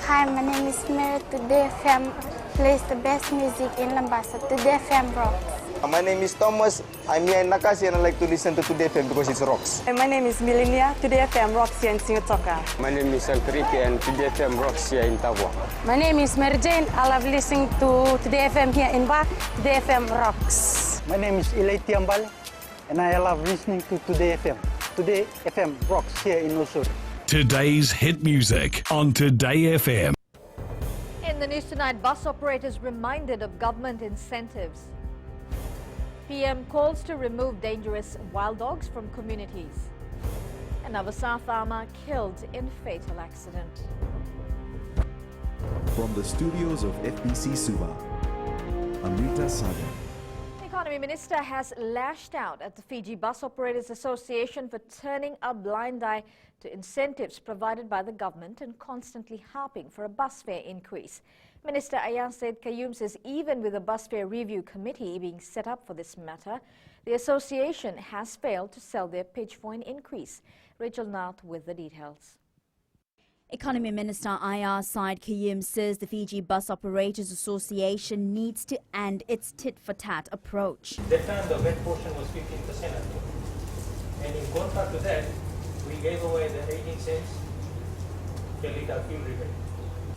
Hi, my name is Mary. Today FM plays the best music in Lambasa. Today FM rocks. My name is Thomas. I'm here in Nakasi and I like to listen to Today FM because it rocks. My name is Milenia. Today FM rocks here in Singatoka. My name is Elkriki and Today FM rocks here in Tabwa. My name is Mary Jane. I love listening to Today FM here in Ba. Today FM rocks. My name is Ilay Tiambal and I love listening to Today FM. Today FM rocks here in Osur. Today's hit music on Today FM. In the news tonight, bus operators reminded of government incentives. PM calls to remove dangerous wild dogs from communities. Another South farmer killed in fatal accident. From the studios of FBC Suba, Amrita Sagar. The Economy Minister has lashed out at the Fiji Bus Operators Association for turning a blind eye to incentives provided by the government and constantly harping for a bus fare increase. Minister Ayansed Kayum says even with a bus fare review committee being set up for this matter, the association has failed to sell their pitch for an increase. Rachel Nath with the details. Economy Minister Ayar Said Kayum says the Fiji Bus Operators Association needs to end its tit-for-tat approach. That time the wet portion was 15%, and in contrast to that, we gave away the 18 cents per litre fuel rebate.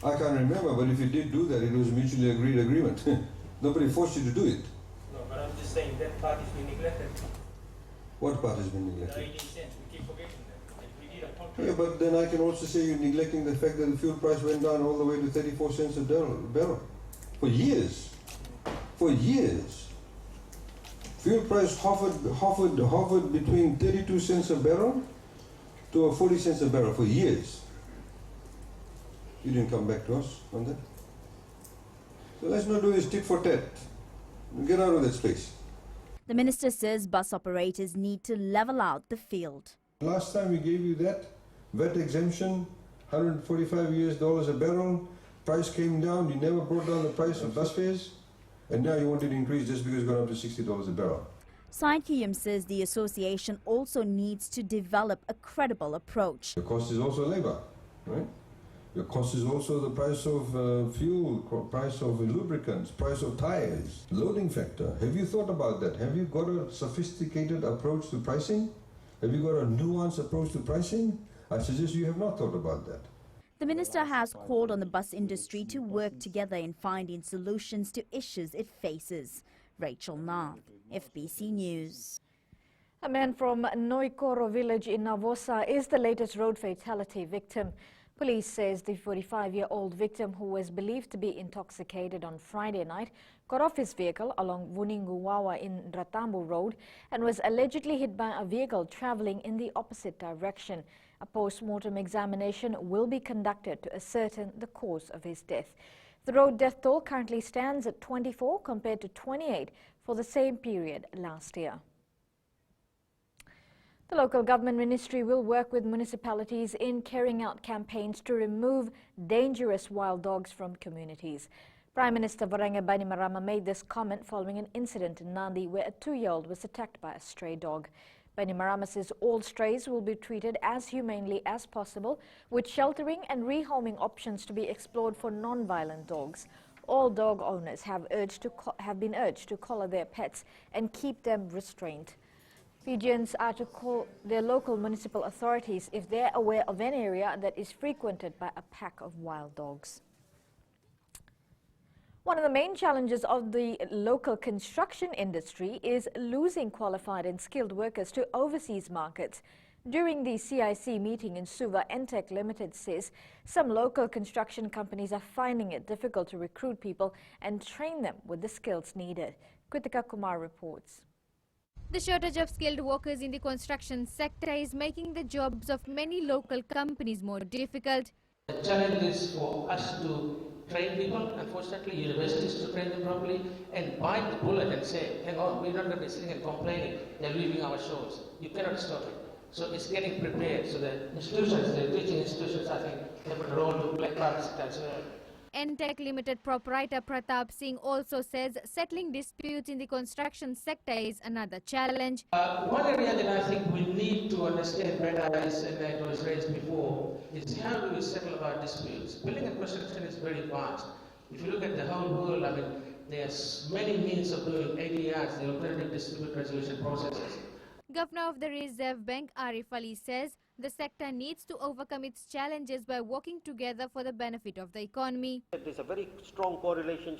I can't remember, but if you did do that, it was mutually agreed agreement. Nobody forced you to do it. No, but I'm just saying that part has been neglected. What part has been The neglected? 18 cents, we keep forgetting that. Like we did a contract. Yeah, but then I can also say you're neglecting the fact that the fuel price went down all the way to 34 cents a barrel. For years. For years. Fuel price hovered between 32 cents a barrel to 40 cents a barrel for years. You didn't come back to us on that. So let's not do this tit for tat. Get out of that space. The minister says bus operators need to level out the field. Last time we gave you that VAT exemption, $145 a barrel, price came down, you never brought down the price of bus fares, and now you want it to increase just because it's gone up to $60 a barrel. Said Kayum says the association also needs to develop a credible approach. The cost is also labor, right? The cost is also the price of fuel, price of lubricants, price of tires, loading factor. Have you thought about that? Have you got a sophisticated approach to pricing? Have you got a nuanced approach to pricing? I suggest you have not thought about that. The minister has called on the bus industry to work together in finding solutions to issues it faces. Rachel Nath, FBC News. A man from Noikoro village in Navosa is the latest road fatality victim. Police says the 45-year-old victim, who was believed to be intoxicated on Friday night, got off his vehicle along Wuninguwawa in Ratambu Road and was allegedly hit by a vehicle travelling in the opposite direction. A post-mortem examination will be conducted to ascertain the cause of his death. The road death toll currently stands at 24 compared to 28 for the same period last year. The local government ministry will work with municipalities in carrying out campaigns to remove dangerous wild dogs from communities. Prime Minister Varange Bainimarama made this comment following an incident in Nandi where a 2-year-old was attacked by a stray dog. Bainimarama says all strays will be treated as humanely as possible, with sheltering and rehoming options to be explored for non-violent dogs. All dog owners have been urged to collar their pets and keep them restrained. Fijians are to call their local municipal authorities if they're aware of an area that is frequented by a pack of wild dogs. One of the main challenges of the local construction industry is losing qualified and skilled workers to overseas markets. During the CIC meeting in Suva, Entech Limited says some local construction companies are finding it difficult to recruit people and train them with the skills needed. Kritika Kumar reports. The shortage of skilled workers in the construction sector is making the jobs of many local companies more difficult. The challenge is for us to train people. Unfortunately, universities to train them properly and bite the bullet and say, hang on, we're not going to be sitting and complaining, they're leaving our shores. You cannot stop it. So it's getting prepared. So the institutions, the teaching institutions, I think, have a role to play as well. Entech Limited proprietor Pratap Singh also says settling disputes in the construction sector is another challenge. One area that I think we need to understand better is, and that was raised before, is how do we settle our disputes? Building and construction is very vast. If you look at the whole world, I mean, there's many means of doing ADRs, the alternative dispute resolution processes. Governor of the Reserve Bank Arif Ali says the sector needs to overcome its challenges by working together for the benefit of the economy. There's a very strong correlation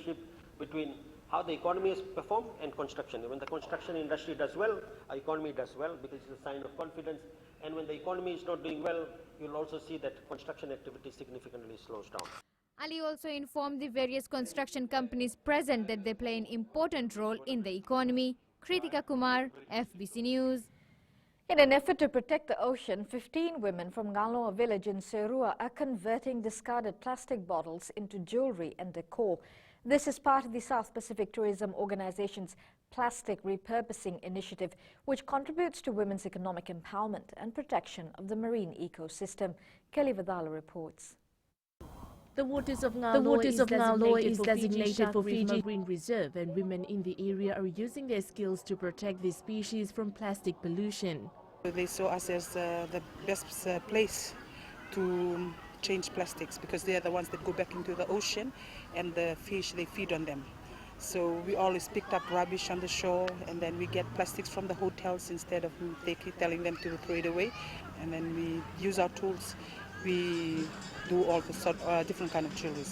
between how the economy is performed and construction. When the construction industry does well, our economy does well because it's a sign of confidence. And when the economy is not doing well, you'll also see that construction activity significantly slows down. Ali also informed the various construction companies present that they play an important role in the economy. Kritika Kumar, FBC News. In an effort to protect the ocean, 15 women from Ngaloa village in Serua are converting discarded plastic bottles into jewelry and decor. This is part of the South Pacific Tourism Organization's Plastic Repurposing Initiative, which contributes to women's economic empowerment and protection of the marine ecosystem. Kelly Vidala reports. The waters of Ngaloa is designated for Fiji Marine Reserve, and women in the area are using their skills to protect this species from plastic pollution. They saw us as the best place to change plastics because they are the ones that go back into the ocean and the fish, they feed on them. So we always picked up rubbish on the shore, and then we get plastics from the hotels instead of telling them to throw it away. And then we use our tools. We do all the different kind of jewelry.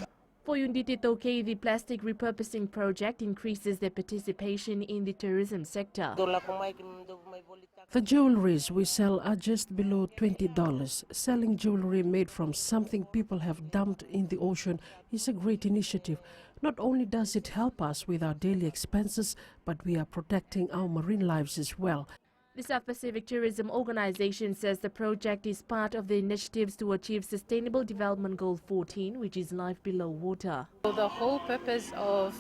For Yunditi Toke, the plastic repurposing project increases their participation in the tourism sector. The jewelries we sell are just below $20. Selling jewelry made from something people have dumped in the ocean is a great initiative. Not only does it help us with our daily expenses, but we are protecting our marine lives as well. The South Pacific Tourism Organization says the project is part of the initiatives to achieve Sustainable Development Goal 14, which is life below water. The whole purpose of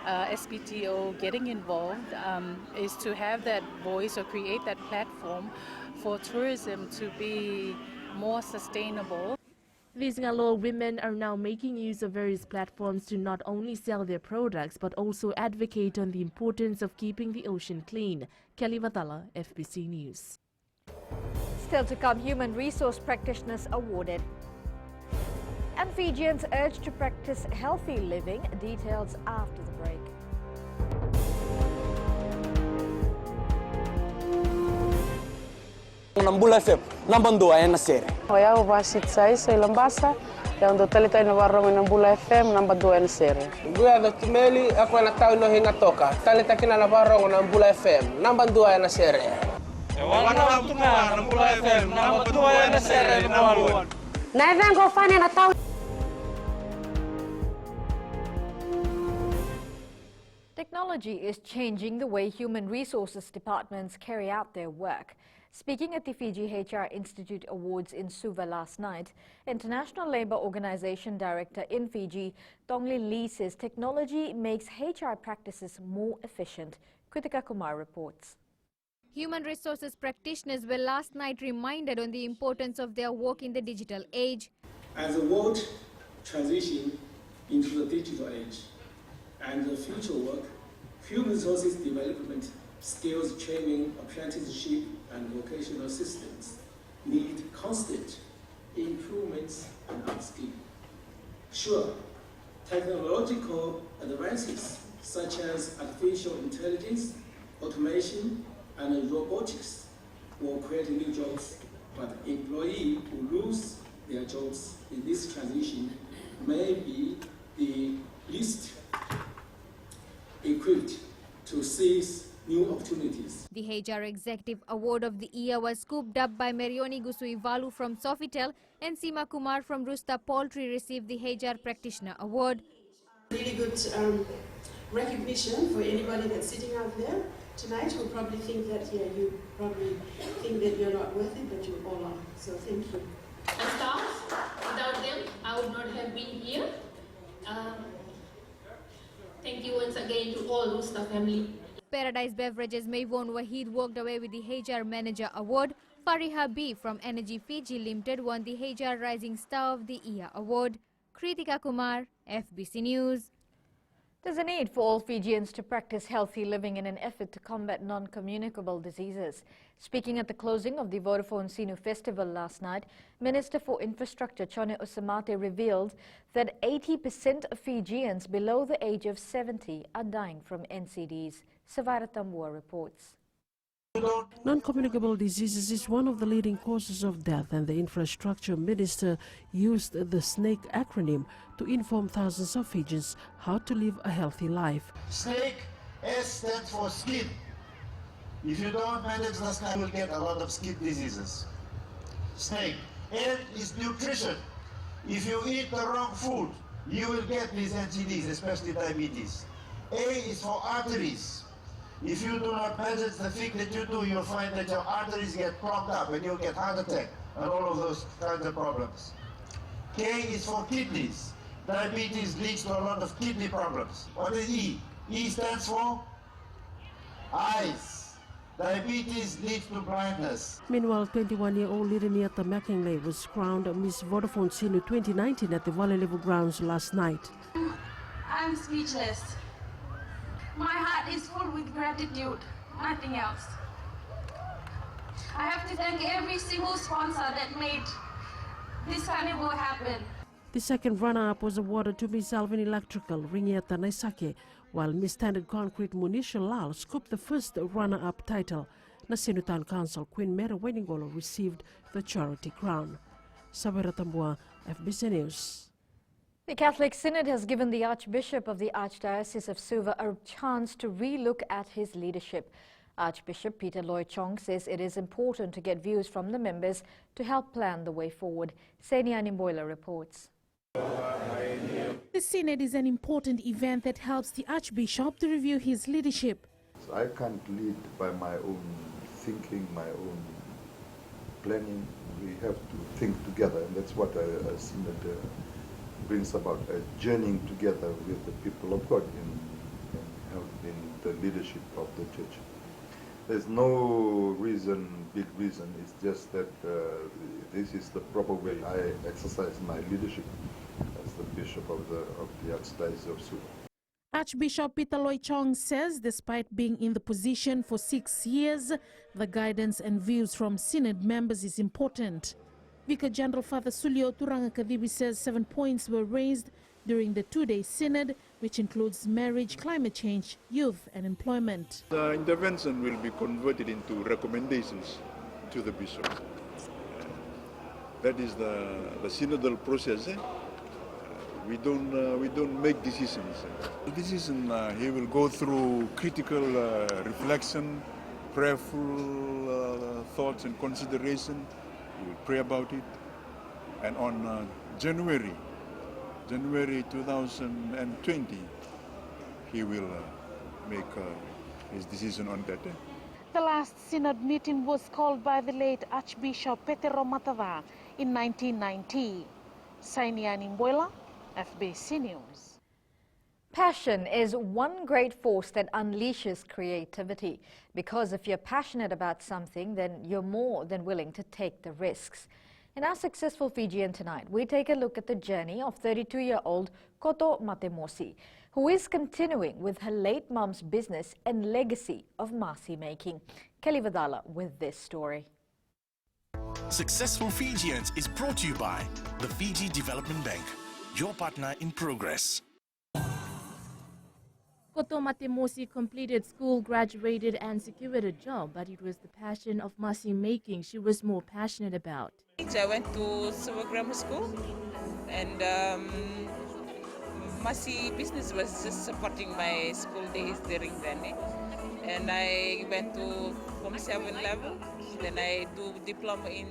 SPTO getting involved is to have that voice or create that platform for tourism to be more sustainable. These Ngaloa women are now making use of various platforms to not only sell their products but also advocate on the importance of keeping the ocean clean. Kelly Vatala, FBC News. Still to come, Human Resource Practitioners awarded. And Fijians urged to practice healthy living. Details after the break. Nambula FM, nambandua ya nasere. Oya uvasit sai lambasa, ya ndo talita ina warro nambula FM nambandua ya nasere. Gua da tumeli ako na tao no hinga toka. Talita kina na warro nambula FM, nambandua ya nasere. Wana mtuma nambula FM, nambandua ya nasere mwalu. Na vengo fanya na tao. Technology is changing the way human resources departments carry out their work. Speaking at the Fiji HR Institute Awards in Suva last night, International Labour Organization Director in Fiji, Donglin Lee, says technology makes HR practices more efficient. Kritika Kumar reports. Human resources practitioners were last night reminded on the importance of their work in the digital age. As the world transitions into the digital age and the future work, human resources development, skills training, apprenticeship, and vocational assistance need constant improvements and upskilling. Sure, technological advances such as artificial intelligence, automation, and robotics will create new jobs, but employees who lose their jobs in this transition may be the least equipped to seize new opportunities. The HR Executive Award of the Year was scooped up by Merioni Gusuivalu from Sofitel, and Seema Kumar from Rusta Poultry received the HR Practitioner Award. Really good recognition for anybody that's sitting out there tonight who probably think that, you probably think that you're not worth it, but you all are. So thank you. The staff, without them, I would not have been here. Thank you once again to all Rusta family. Paradise Beverages Mayvon Wahid walked away with the HR Manager Award. Fariha B from Energy Fiji Limited won the HR Rising Star of the Year Award. Kritika Kumar, FBC News. There's a need for all Fijians to practice healthy living in an effort to combat non-communicable diseases. Speaking at the closing of the Vodafone Sinu Festival last night, Minister for Infrastructure Chone Osamate revealed that 80% of Fijians below the age of 70 are dying from NCDs. Savara Tambua reports. Non-communicable diseases is one of the leading causes of death, and the infrastructure minister used the SNAKE acronym to inform thousands of Fijians how to live a healthy life. SNAKE, S stands for skin. If you don't manage the skin, you will get a lot of skin diseases. SNAKE. N is nutrition. If you eat the wrong food, you will get these NCDs, especially diabetes. A is for arteries. If you do not manage the thing that you do, you'll find that your arteries get clogged up and you'll get heart attack and all of those kinds of problems. K is for kidneys. Diabetes leads to a lot of kidney problems. What is E? E stands for eyes. Diabetes leads to blindness. Meanwhile, 21-year-old Liriniata McKinley was crowned Miss Vodafone Sinu 2019 at the Valley Level grounds last night. I'm speechless. My heart is full with gratitude, nothing else. I have to thank every single sponsor that made this carnival happen. The second runner-up was awarded to Miss Alvin Electrical, Ringiata Naisake, while Miss Standard Concrete Munisha Lal scooped the first runner-up title. Nasinu Town Council Queen Mary Weningolo received the charity crown. Sabera Tambua, FBC News. The Catholic Synod has given the Archbishop of the Archdiocese of Suva a chance to re-look at his leadership. Archbishop Peter Loy Chong says it is important to get views from the members to help plan the way forward. Senia Nimboila reports. The Synod is an important event that helps the Archbishop to review his leadership. So I can't lead by my own thinking, my own planning. We have to think together, and that's what a Synod brings about, a journeying together with the people of God in the leadership of the church. There's no reason, big reason, it's just that this is the proper way I exercise my leadership as the Bishop of the Archdiocese of Suva. Archbishop Peter Loy Chong says despite being in the position for 6 years, the guidance and views from Synod members is important. Vicar General Father Sulio Turanga says 7 points were raised during the two-day synod, which includes marriage, climate change, youth and employment. The intervention will be converted into recommendations to the bishop. That is the synodal process. We don't make decisions. The decision he will go through critical reflection, prayerful thoughts and consideration. We will pray about it, and on January 2020, he will make his decision on that. The last synod meeting was called by the late Archbishop Petero Matava in 1990. Sainia Nimboila, FBC News. Passion is one great force that unleashes creativity, because if you're passionate about something, then you're more than willing to take the risks. In our Successful Fijian tonight, we take a look at the journey of 32-year-old Koto Matemosi, who is continuing with her late mum's business and legacy of masi making. Kelly Vadala with this story. Successful Fijians is brought to you by the Fiji Development Bank, your partner in progress. Koto Matemosi completed school, graduated and secured a job, but it was the passion of masi making she was more passionate about. I went to Suva Grammar School, and masi business was just supporting my school days during then. And I went to Form 7 level, then I do diploma in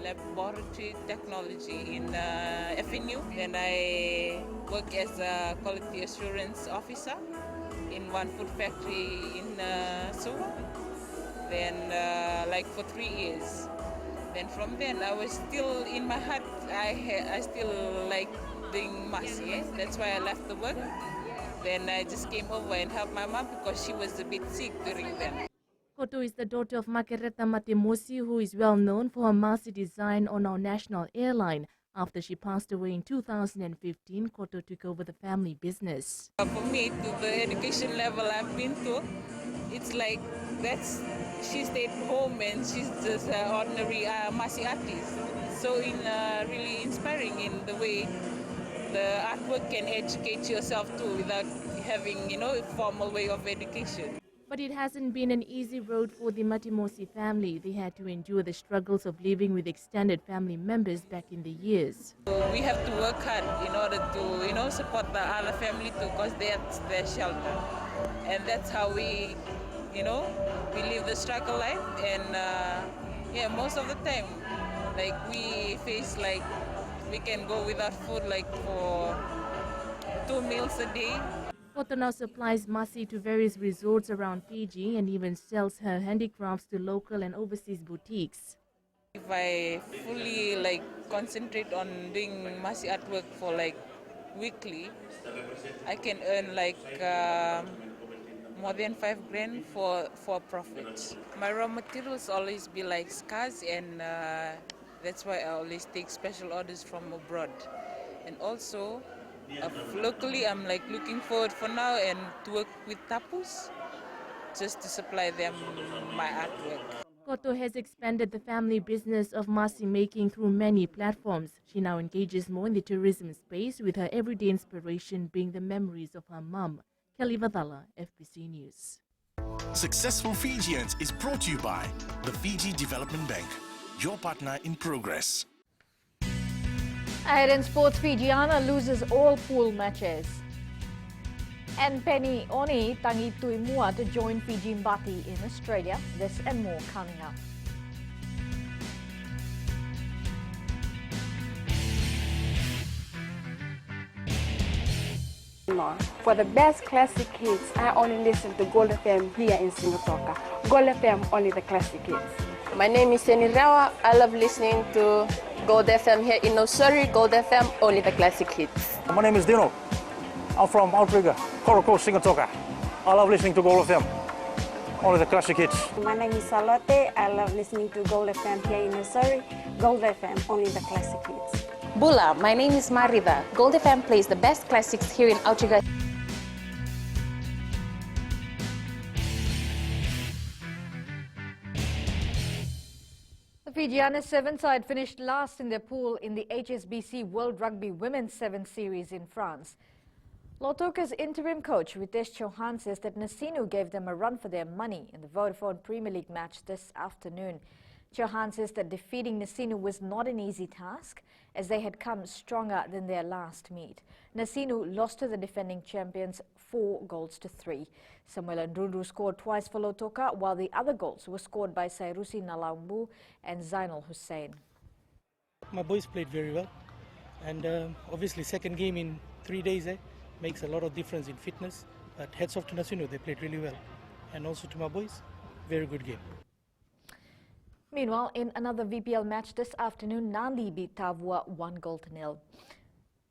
laboratory technology in FNU. Then I work as a quality assurance officer in one food factory in Suva. Then like for 3 years. Then from then I was still in my heart, I still like doing masi. That's why I left the work. Then I just came over and helped my mom because she was a bit sick during then. Koto is the daughter of Makereta Matemosi, who is well known for her masi design on our national airline. After she passed away in 2015, Koto took over the family business. For me, to the education level I've been to, it's like she stayed home and she's just an ordinary Masi artist. So really inspiring in the way the artwork can educate yourself too without having, a formal way of education. But it hasn't been an easy road for the Matimosi family. They had to endure the struggles of living with extended family members back in the years. So we have to work hard in order to, support the other family too, because that's their shelter. And that's how we live the struggle life. And most of the time, we face we can go without food for 2 meals a day. Koto now supplies masi to various resorts around Fiji and even sells her handicrafts to local and overseas boutiques. If I fully concentrate on doing masi artwork for weekly, I can earn more than 5 grand for profit. My raw materials always be scarce, and that's why I always take special orders from abroad. And also, locally, I'm looking forward for now and to work with tapus just to supply them my artwork. Koto has expanded the family business of masi making through many platforms. She now engages more in the tourism space, with her everyday inspiration being the memories of her mum. Kelly Vadala, FBC News. Successful Fijians is brought to you by the Fiji Development Bank, your partner in progress. Ahead in sports, Fijiana loses all pool matches. And Penny Oni tangi Tuimua to join Fiji Mbati in Australia. This and more coming up. For the best classic hits, I only listen to Gold FM here in Singapore. Gold FM, only the classic hits. My name is Seni Rawa. I love listening to Gold FM here in Nosuri. Gold FM, only the classic hits. My name is Dino. I'm from Outrigger, Koroko, Singatoka. I love listening to Gold FM, only the classic hits. My name is Salote. I love listening to Gold FM here in Nosuri. Gold FM, only the classic hits. Bula, my name is Marida. Gold FM plays the best classics here in Outrigger. The Fijiana 7 side finished last in their pool in the HSBC World Rugby Women's 7 Series in France. Lautoka's interim coach Ritesh Chauhan says that Nasinu gave them a run for their money in the Vodafone Premier League match this afternoon. Chauhan says that defeating Nasinu was not an easy task, as they had come stronger than their last meet. Nasinu lost to the defending champions 4-3. Samuel Ndrundu scored twice for Lautoka, while the other goals were scored by Sairusi Nalambu and Zainal Hussein. My boys played very well, and obviously second game in 3 days makes a lot of difference in fitness. But heads off to Nasinu, they played really well. And also to my boys, very good game. Meanwhile, in another VPL match this afternoon, Nandi beat Tavua 1-0.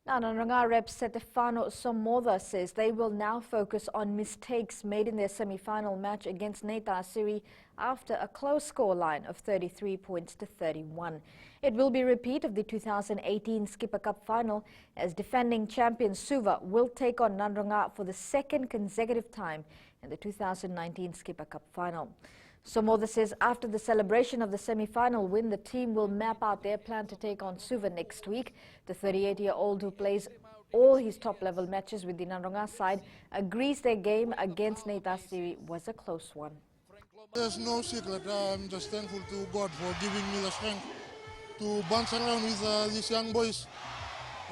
Nananranga rep Stefano Somoza says they will now focus on mistakes made in their semi-final match against Neta Asiri after a close scoreline of 33 points to 31. It will be a repeat of the 2018 Skipper Cup final, as defending champion Suva will take on Nanranga for the second consecutive time in the 2019 Skipper Cup final. Somoza says after the celebration of the semi-final win, the team will map out their plan to take on Suva next week. The 38-year-old, who plays all his top-level matches with the Nanranga side, agrees their game against Neta Asiri was a close one. There's no secret. I'm just thankful to God for giving me the strength to bounce around with these young boys.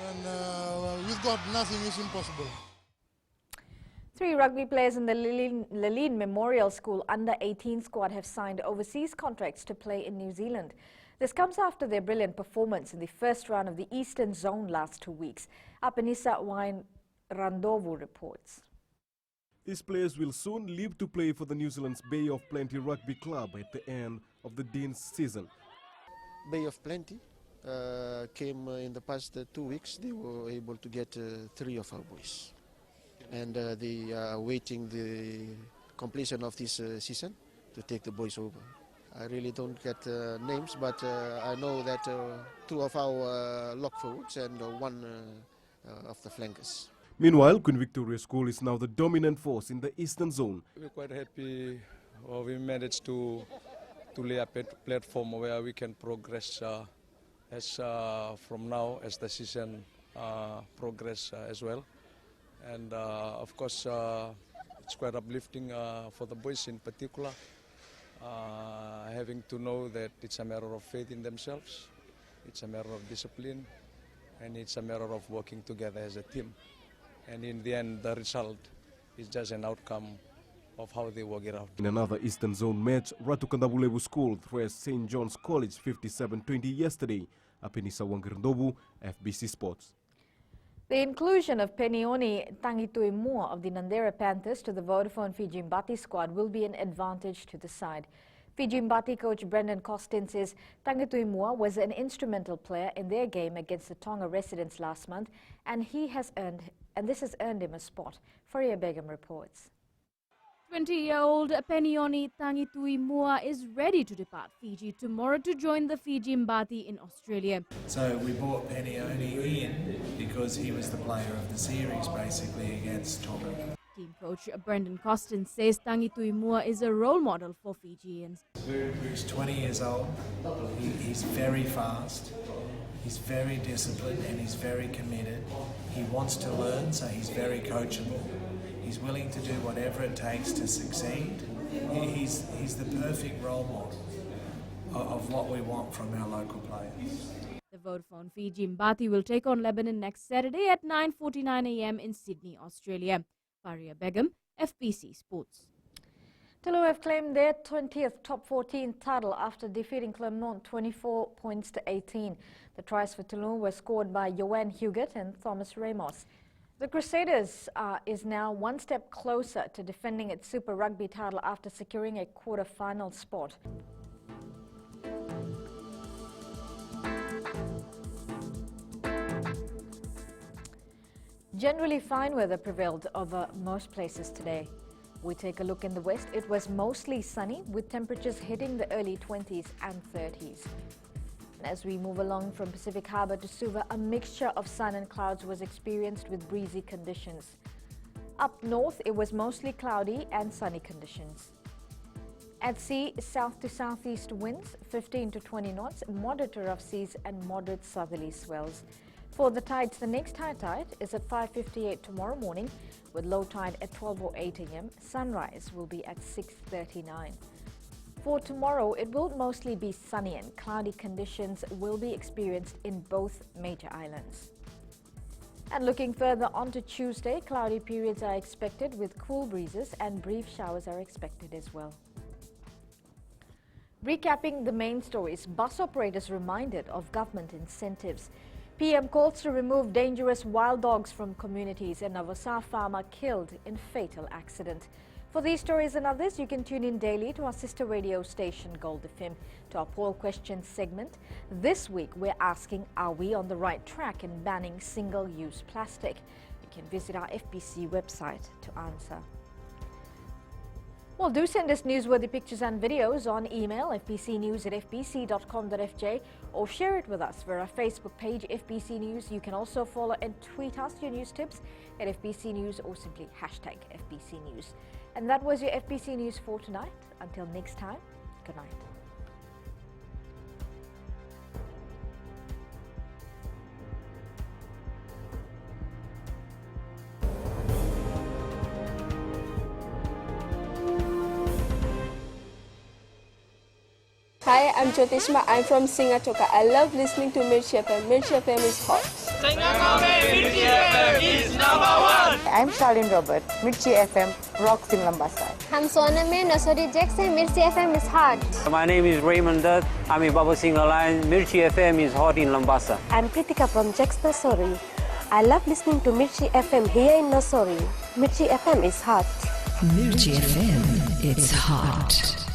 And with God, nothing is impossible. 3 rugby players in the Laline Memorial School under-18 squad have signed overseas contracts to play in New Zealand. This comes after their brilliant performance in the first round of the Eastern Zone last 2 weeks. Apanisa Wine Randovu reports. These players will soon leave to play for the New Zealand's Bay of Plenty Rugby Club at the end of the Dean's season. Bay of Plenty came in the past 2 weeks. They were able to get 3 of our boys. And they are awaiting the completion of this season to take the boys over. I really don't get names, but I know that 2 of our lock forwards and 1 of the flankers. Meanwhile, Queen Victoria School is now the dominant force in the Eastern Zone. We're quite happy we managed to lay a platform where we can progress from now as the season progress as well. And of course, it's quite uplifting for the boys in particular, having to know that it's a matter of faith in themselves, it's a matter of discipline, and it's a matter of working together as a team. And in the end, the result is just an outcome of how they work it out. In another Eastern Zone match, Ratu Kandabulebu School thrashed St. John's College 57-20 yesterday. Apenisa Wangirndobu, FBC Sports. The inclusion of Penioni Tangituimua of the Nandera Panthers to the Vodafone Fijian Bati squad will be an advantage to the side. Fijian Bati coach Brendan Costin says Tangituimua was an instrumental player in their game against the Tonga residents last month, and this has earned him a spot. Faria Begum reports. 20-year-old Penioni Tangituimua is ready to depart Fiji tomorrow to join the Fijian Bati in Australia. So we brought Penioni in because he was the player of the series basically against Tonga. Team coach Brendan Costin says Tangituimua is a role model for Fijians. He's 20 years old, he's very fast, he's very disciplined and he's very committed. He wants to learn, so he's very coachable. He's willing to do whatever it takes to succeed. He's the perfect role model of what we want from our local players. The Vodafone Fijian Bati will take on Lebanon next Saturday at 9:49 a.m. in Sydney, Australia. Faria Begum, FBC Sports. Toulouse have claimed their 20th top 14 title after defeating Clermont 24 points to 18. The tries for Toulouse were scored by Johan Huget and Thomas Ramos. The Crusaders is now one step closer to defending its Super Rugby title after securing a quarter-final spot. Generally fine weather prevailed over most places today. We take a look in the west. It was mostly sunny with temperatures hitting the early 20s and 30s. As we move along from Pacific Harbour to Suva, a mixture of sun and clouds was experienced with breezy conditions. Up north, it was mostly cloudy and sunny conditions. At sea, south to southeast winds, 15 to 20 knots, moderate to rough seas and moderate southerly swells. For the tides, the next high tide is at 5:58 tomorrow morning, with low tide at 12:08 a.m. Sunrise will be at 6:39. For tomorrow, it will mostly be sunny and cloudy conditions will be experienced in both major islands. And looking further on to Tuesday, cloudy periods are expected with cool breezes and brief showers are expected as well. Recapping the main stories, bus operators reminded of government incentives. PM calls to remove dangerous wild dogs from communities, and a Navasa farmer killed in fatal accident. For these stories and others, you can tune in daily to our sister radio station Gold FM. To our poll questions segment, this week we're asking, are we on the right track in banning single-use plastic? You can visit our FBC website to answer. Well, do send us newsworthy pictures and videos on email fbcnews@fbc.com.fj or share it with us via our Facebook page FBC News. You can also follow and tweet us your news tips at FBC News or simply hashtag FBC News. And that was your FBC News for tonight. Until next time, good night. Hi, I'm Jyotishma. I'm from Singatoka. I love listening to Mirchi FM. Mirchi FM is hot. Mirchi FM is #1. I'm Charlene Robert. Mirchi FM rocks in Lambasa. I'm Soname Nasori Jackson. Mirchi FM is hot. My name is Raymond Dutt. I'm in Baba Singh Alliance. Mirchi FM is hot in Lambasa. I'm Kritika from Jax Nasori. I love listening to Mirchi FM here in Nasori. Mirchi FM is hot. Mirchi FM, it's hot.